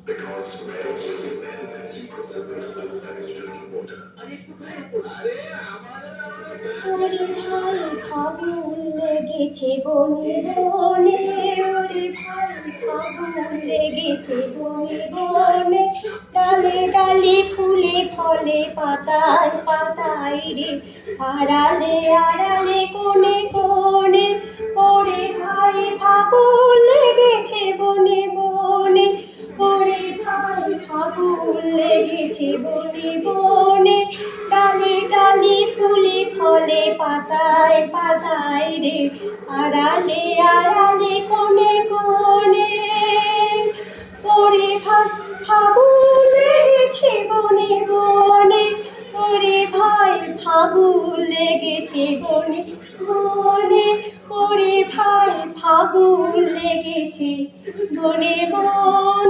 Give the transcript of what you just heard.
Because marriage is a very messy process when a little that is drinking water. ওরে ভাই ফাগুন লেগেছে বনে বনে, ওরে ভাই ফাগুন লেগেছে বনে বনে, ডালে ডালে ফুলে ফলে পাতায় পাতায় রে, আড়ালে আড়ালে কোণে কোণে, ওরে ভাই ফাগুন লেগেছে বনে বনে, ওরে ভাই ফাগুন লেগেছে বনে বনে, ডালে ডালে ফুলে ফলে পাতায় পাতায় রে, আড়ালে আড়ালে কোণে কোণে, ওরে ভাই ফাগুন লেগেছে বনে বনে, ওরে ভাই ফাগুন লেগেছে বনে বনে, ওরে ভাই ফাগুন লেগেছে বনে বনে।